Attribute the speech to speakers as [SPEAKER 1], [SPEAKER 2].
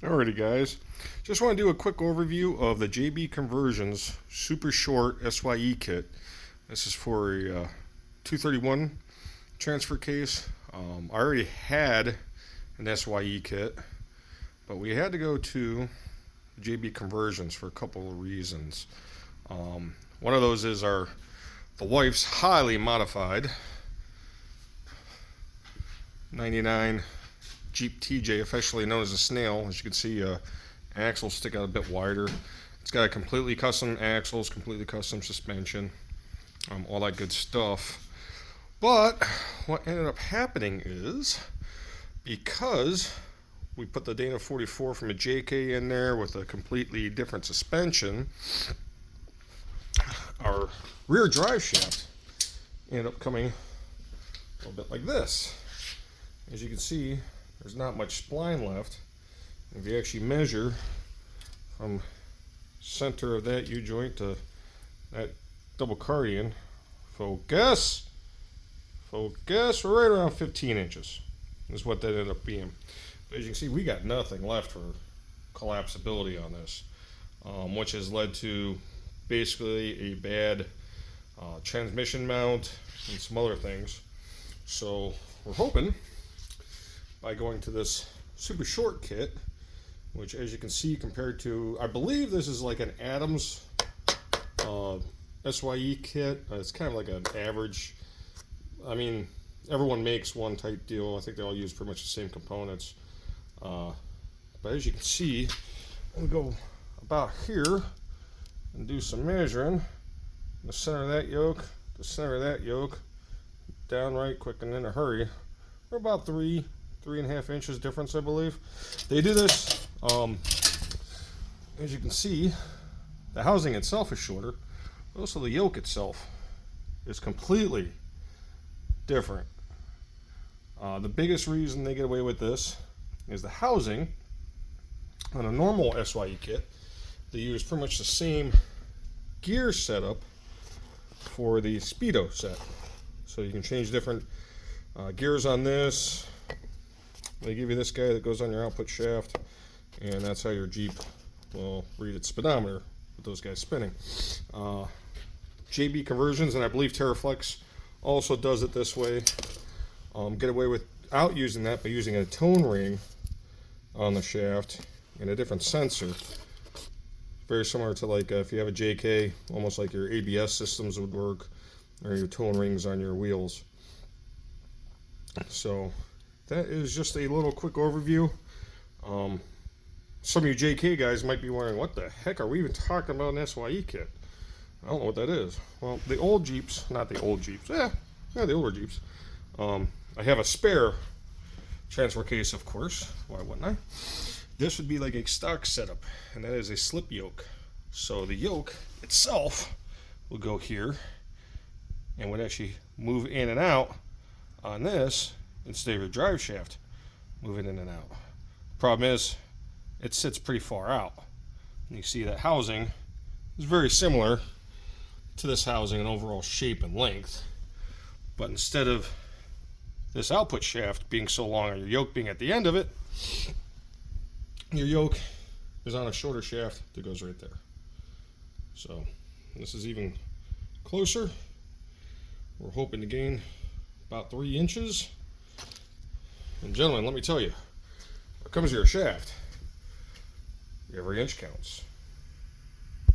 [SPEAKER 1] Alrighty guys, just want to do a quick overview of the JB Conversions super short SYE kit. This is for a 231 transfer case. I already had an SYE kit, but we had to go to JB Conversions for a couple of reasons. One of those is the wife's highly modified 99 Jeep TJ, officially known as a snail. As you can see, axles stick out a bit wider. It's got a completely custom axles, completely custom suspension, all that good stuff. But what ended up happening is, because we put the Dana 44 from a JK in there with a completely different suspension, our rear drive shaft ended up coming a little bit like this. As you can see, there's not much spline left. If you actually measure from center of that U-joint to that double cardian, focus, we're right around 15 inches is what that ended up being. But as you can see, we got nothing left for collapsibility on this, which has led to basically a bad transmission mount and some other things. So we're hoping, by going to this super short kit, which as you can see compared to, I believe this is like an Adams SYE kit. It's kind of like an average. I mean, everyone makes one type deal. I think they all use pretty much the same components. But as you can see, I'm going to go about here and do some measuring. The center of that yoke, the center of that yoke, down right quick and in a hurry. We're about 3.5 inches difference, I believe. They do this, as you can see, the housing itself is shorter, but also the yoke itself is completely different. The biggest reason they get away with this is the housing. On a normal SYE kit, they use pretty much the same gear setup for the Speedo set. So you can change different gears on this. They give you this guy that goes on your output shaft, and that's how your Jeep will read its speedometer with those guys spinning. JB Conversions, and I believe TerraFlex also does it this way. Get away without using that by using a tone ring on the shaft and a different sensor. Very similar to like if you have a JK, almost like your ABS systems would work, or your tone rings on your wheels. So that is just a little quick overview. Some of you JK guys might be wondering, what the heck are we even talking about an SYE kit? I don't know what that is. Well, the old Jeeps, not the old Jeeps, yeah, the older Jeeps. I have a spare transfer case, of course. Why wouldn't I? This would be like a stock setup, and that is a slip yoke. So the yoke itself will go here and would actually move in and out on this instead of your drive shaft moving in and out. Problem is, it sits pretty far out. And you see that housing is very similar to this housing in overall shape and length. But instead of this output shaft being so long and your yoke being at the end of it, your yoke is on a shorter shaft that goes right there. So this is even closer. We're hoping to gain about 3 inches. And gentlemen, let me tell you, when it comes to your shaft, every inch counts.